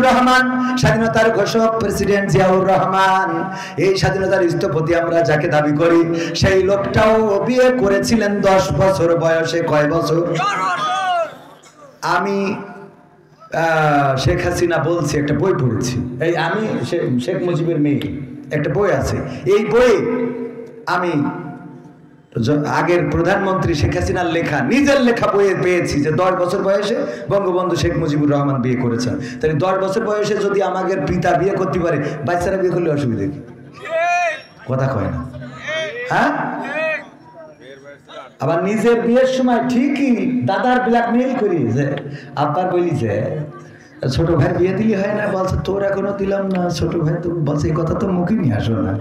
রহমান, স্বাধীনতার ঘোষক প্রেসিডেন্ট জিয়াউর রহমান, এই স্বাধীনতার স্থপতি আমরা যাকে দাবি করি, সেই লোকটাও বিয়ে করেছিলেন 10 বছর বয়সে। কয় বছর? আমি শেখ হাসিনা বলছি, একটা বই পড়েছি, এই আমি শেখ মুজিবের মেয়ে, একটা বই আছে, এই বই আমি আগের প্রধানমন্ত্রী শেখ হাসিনার লেখা, নিজের লেখা বইয়ে পেয়েছি যে 10 বছর বয়সে বঙ্গবন্ধু শেখ মুজিবুর রহমান বিয়ে করেছেন। তাহলে 10 বছর বয়সে যদি আমাদের পিতা বিয়ে করতে পারে, বাচ্চারা বিয়ে করলে অসুবিধা কি? কথা কয় না, হ্যাঁ? আবার নিজের বিয়ের সময় ঠিকই দাদার ব্ল্যাকমেইল করি যে আব্বা বলি যে ছোট ভাই বিয়ে দিলি হয় না, বলছে তোর এখনো দিলাম না, ছোট ভাই তো বলছে এই কথা তো মুখে নিয়ে আসো না।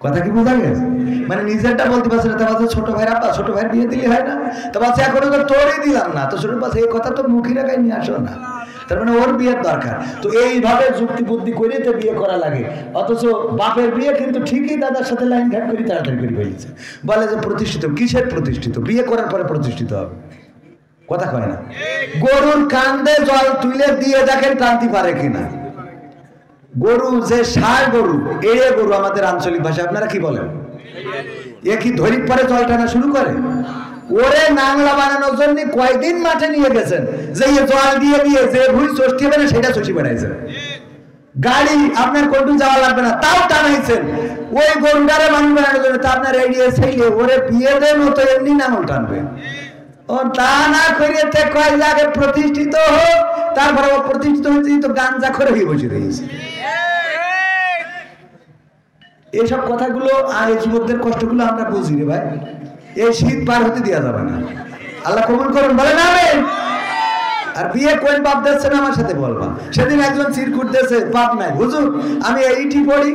কথা কি বোঝা গেছে? মানে নিজেরটা বলতে পারছে না, তা বলছে ছোট ভাই আব্বা ছোট ভাই বিয়ে দিলি হয় না, তো বলছে এখনো তো তোরই দিলাম না, তো ছোট বলছে এই কথা তো মুখে রাখাই নিয়ে আসো না, তার মানে ওর বিয়ের দরকার। তো এইভাবে যুক্তি বুদ্ধি করে তো বিয়ে করা লাগে, অথচ বাপের বিয়ে কিন্তু ঠিকই দাদার সাথে লাইন ঘাট করি তাড়াতাড়ি করে ফেলেছে। বলে যে প্রতিষ্ঠিত, কিসের প্রতিষ্ঠিত? বিয়ে করার পরে প্রতিষ্ঠিত হবে। কথা কয় না? গরুর কান্দে জল তুলে দিয়ে দেখেন টানতে পারে কিনা। গরু যে ষাঁড় গরু, এড়ে গরু আমাদের আঞ্চলিক ভাষায় আপনারা কি বলেন? এ কি ধরি পরে জল টানা শুরু করে? ওরে নাংলা বানানোর জন্য কয়দিন মাঠে নিয়ে গেছেন, যে জল দিয়ে দিয়ে যে ভুঁড়ি চষতে হবে না সেটা চষি বেড়াইছেন। গাড়ি আপনার কোনটু যাওয়া লাগবে না, তাও টানাইছেন ওই গরুটারে মানুষ বানানোর জন্য। তা আপনার এড়িয়ে ছেলে ওরে বিয়ে দেন, ও তো এমনি নাঙল টানবে। ও তা না করিয়ে কয় লাগে প্রতিষ্ঠিত হোক, তারপরে ও প্রতিষ্ঠিত হয়েছে তো গাঞ্জা করে হয়ে বসে রয়েছে। এইসব কথাগুলো আর এই যুবকদের কষ্টগুলো আমরা বুঝি রে ভাই। এই শীত পার হতে দেওয়া যাবে না। আল্লাহ কবুল করুন, বলেন আমিন। আর বিয়ে কোন বাপ দিচ্ছে না আমার সাথে বলবা। সেদিন একজন চিরকুট দিয়েছে, বাপ নাই হুজুর আমি এইটি পড়ি,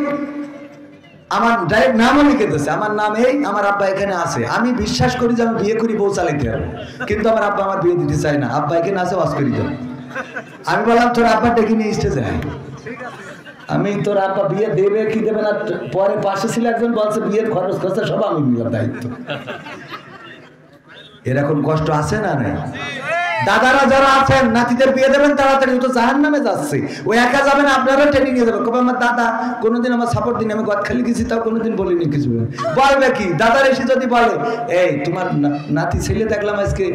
আমার ডাইরেক্ট নামও লিখে দিয়েছে, আমার নাম এই, আমার আব্বা এখানে আছে, আমি বিশ্বাস করি যে আমি বিয়ে করি বউ চালাইতে পারবো, কিন্তু আমার আব্বা আমার বিয়ে দিতে চায় না, আব্বা এখানে আছে ওয়াজ করি দেন। আমি বললাম তোর আব্বা ডেকে নিয়ে স্টেজে আয়। আমি তোর আব্বা বিয়ে দেবে কি দেবে না, পরে পাশে ছিল একজন বলছে বিয়ের খরচ খরচা সব আমি নিলাম দায়িত্ব। এরকম কষ্ট আছে না? নাই? দাদারা যারা আছেন নাতিদের বিয়ে দেবেন তাড়াতাড়ি, তো জাহান্নামে যাচ্ছে, ওই একা যাবেন, আপনারা ট্রেনিং নিয়ে যাবেন। কবে আমার দাদা কোনোদিন আমার সাপোর্ট দিন, আমি গদখালি গেছি তাও কোনোদিন বলিনি কিছু। বলবে কি দাদার এসে যদি বলে এই তোমার নাতি ছেলে দেখলাম আজকে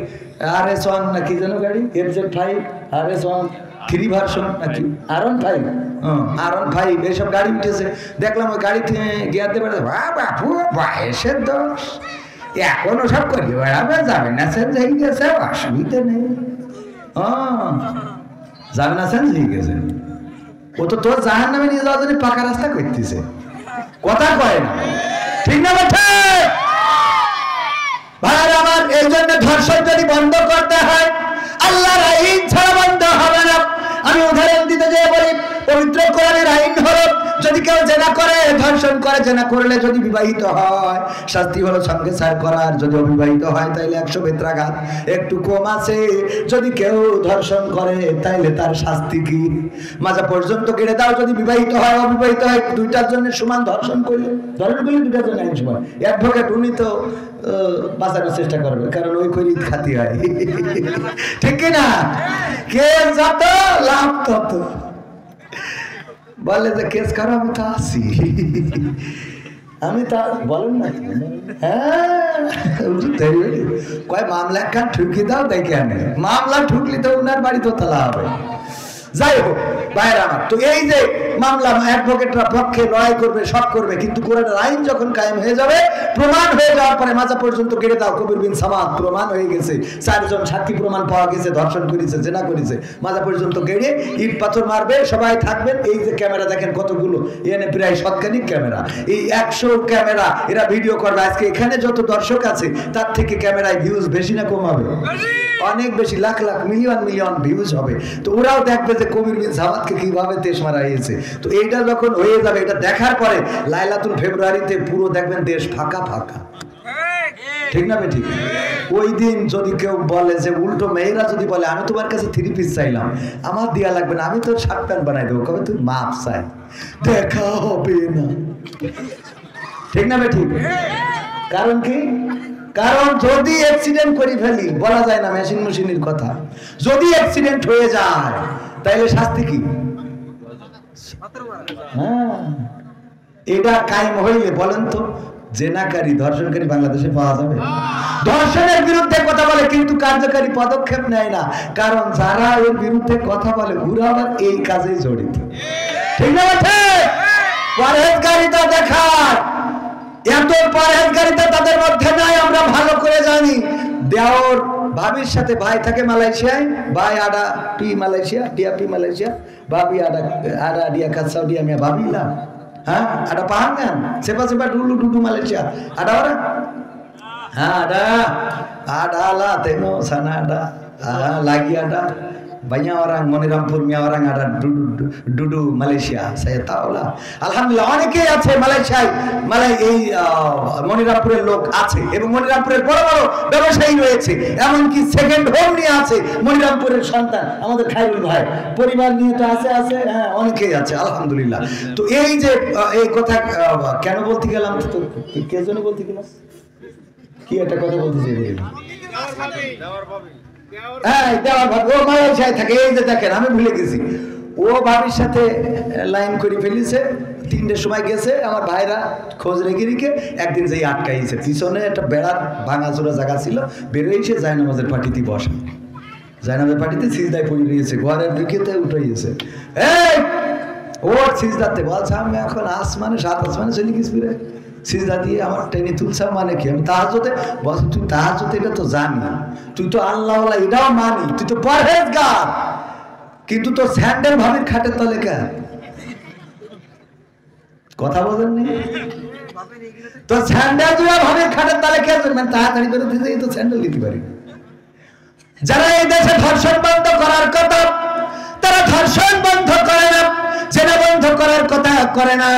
RS1 না কি যেন গাড়ি FZ5 RS1 3 ভার্সন নাকি R15 R15 এইসব গাড়ি উঠেছে, দেখলাম ওই গাড়িতে গিয়ার দেবে, বাপু বয়সের দোষ এখনো সব করি বেড়াবে, যাবে না সেন্স হয়ে গেছে, অসুবিধা নেই। যাবে না সেন্স হয়ে গেছে, ও তো তোর জাহান্নামে নিয়ে যাওয়ার জন্য পাকা রাস্তা করতেছে। কথা কয় না, ঠিক না? বেঠে ভাই আমার, এই জন্য ধর্ষণ যদি বন্ধ করতে হয় আল্লাহর আইন ছাড়া বন্ধ হবে না। আমি উদাহরণ দিতে যেয়ে বলি, পবিত্র কোরআনের আইন হলো যদি কেউ জেনা করে, ধর্ষণ করে, জেনা করলে যদি বিবাহিত হয় শাস্তি হলো সঙ্গে সার করার, যদি অবিবাহিত হয় তাইলে 100 বেত্রাঘাত, একটু কম আছে। যদি কেউ ধর্ষণ করে তাইলে তার শাস্তি কি? মাজা পর্যন্ত কেড়ে দাও। যদি বিবাহিত হয় অবিবাহিত হয় দুইটার জন্য সমান ধর্ষণ করলে, ধর্ষণ করলে দুইটার জন্য আইন সমান। অ্যাডভোকেট উনি তো বাঁচানোর চেষ্টা করবে, কারণ ওই খরিদ খাতি হয়, ঠিক কিনা? কে যত লাভ তত। বলে যে কেস করো, আমি তো আসি, আমি তা বলেন না। হ্যাঁ কয় মামলা একখান ঠুকি দাও, দেখে আনে মামলা ঠুকলি তো উনার বাড়ি তো তালা হবে। যাই হোক বাইরে আমার, তো এই যে মামলা অ্যাডভোকেটরা পক্ষে লড়াই করবে, সব করবে, কিন্তু কোরআনের আইন যখন কায়েম হয়ে যাবে, প্রমাণ হয়ে যাওয়ার পরে মাজা পর্যন্ত কেড়ে দাও। কবির বিন সামাদ প্রমাণ হয়ে গেছে, 4 জন সাক্ষী প্রমাণ পাওয়া গেছে, ধর্ষণ করেছে, জেনা করেছে, মাজা পর্যন্ত কেড়ে ইট পাথর মারবে, সবাই থাকবেন। এই যে ক্যামেরা দেখেন কতগুলো, এখানে প্রায় 100 ক্যামেরা, এই 100 ক্যামেরা এরা ভিডিও করবে। আজকে এখানে যত দর্শক আছে তার থেকে ক্যামেরায় ভিউজ বেশি না কম হবে? অনেক বেশি, lakh lakh million million views হবে। তো ওরাও দেখবে যে কবির বিন সামাদকে কিভাবে দেশ মারা হয়েছে। তো এইটা যখন হয়ে যাবে, এটা দেখার পরে লাইলাতুল ফেব্রুয়ারিতে পুরো দেখবেন দেশ ফাঁকা ফাঁকা, ঠিক না? ঠিক। ওই দিন যদি কেউ বলে যে উল্টো মেয়েরা যদি বলে আমি তোমার কাছে 3 পিস চাইলাম, আমার দেয়া লাগবে না, আমি তোর শার্ট প্যান্ট বানাই দেবো, কবে তুই মাপ চাই, দেখা হবে না, ঠিক না? ঠিক। কারণ কি? কারণ যদি অ্যাক্সিডেন্ট করে ফেলি, বলা যায় না মেশিনের কথা, যদি অ্যাক্সিডেন্ট হয়ে যায় তাইলে শাস্তি কি? হ্যাঁ, এটা কায়েম হইলে বলেন তো জেনাকারী ধর্ষণকারী বাংলাদেশে পাওয়া যাবে? ধর্ষণের বিরুদ্ধে কথা বলে কিন্তু কার্যকারী পদক্ষেপ নেয় না, কারণ যারা এর বিরুদ্ধে কথা বলে ওরা আবার এই কাজেই জড়িত। ঠিক না? পরহেজগারিতা দেখায়, এত পরহেজগারিতা তাদের মধ্যে নাই, আমরা ভালো করে জানি। দেওর ভাবির সাথে ভাই থাকে মালয়েশিয়ায়, ভাই আডা পি মালয়েশিয়া, ডিয়া পি মালয়েশিয়া, ভাবি আডা ডিয়া কাছাও ডিয়া মিয়া ভাবিলা, হ্যাঁ আডা পাহাঙ্গান সেপা সেপা ডুলু ডুডু মালয়েশিয়া আডা ওরা, হ্যাঁ আডা লা তেনো সানা আডা lagi ada banyak orang Monirampur miya orang ada dudu Malaysia, saya tahu lah alhamdulillah অনেকেই আছে মালয়েশিয়ায়, এই মনিরামপুরের লোক আছে এবং মনিরামপুরের বড় বড় ব্যবসায়ী রয়েছে, এমনকি সেকেন্ড হোম নিয়ে আছে মনিরামপুরের সন্তান আমাদের খায়রুল ভাই, পরিবার নিয়ে তো আছে হ্যাঁ অনেকেই আছে আলহামদুলিল্লাহ। তো এই যে এই কথা কেন বলতে গেলাম, তো কে জন্য বলতে গেলাম, কি একটা কথা বলতে চাই হ্যাঁ দেওয়ার ভাবি, ও মালয়েশিয়ায় থাকে, এই যে দেখেন আমি ভুলে গেছি, ও ভাবির সাথে লাইন করে ফেলেছে, 3টের সময় গেছে, আমার ভাইরা খোঁজ রেখে রেখে একদিন যেই আটকাইছে, পিছনে একটা বেড়ার ভাঙাচোরা জায়গা ছিল, বেরোইছে জায়নামাজের পাটিতে বসে, জায়নামাজের পাটিতে সিজদায় পড়ে রয়েছে, ঘরের দিকেতে উঠাইছে, এই ওর সিজদাতে বলছে আমি এখন আসমানে 7 আসমানে চলে গেছি রে, সিজদা দিয়ে আমার টেনে তুলছা মানে কি, আমি তাহাজ্জুদে বলছি তুই তাহাজ্জুদ এটা তো জানি, তুই তো আল্লাহ এটাও মানি, তুই তো পরহেজগার, কিন্তু তোর স্যান্ডেল ভাবির খাটের তলে কেন? কথা বলেননি? তোর স্যান্ডেল জুয়া ভাবির খাটের তলে কেন? মানে তাড়াতাড়ি করে দিতে তো স্যান্ডেল দিতে পারি। যারা এই দেশে ধর্ষণ বন্ধ করার কথা তারা ধর্ষণ বন্ধ করে না, জেনা বন্ধ করার কথা করে না।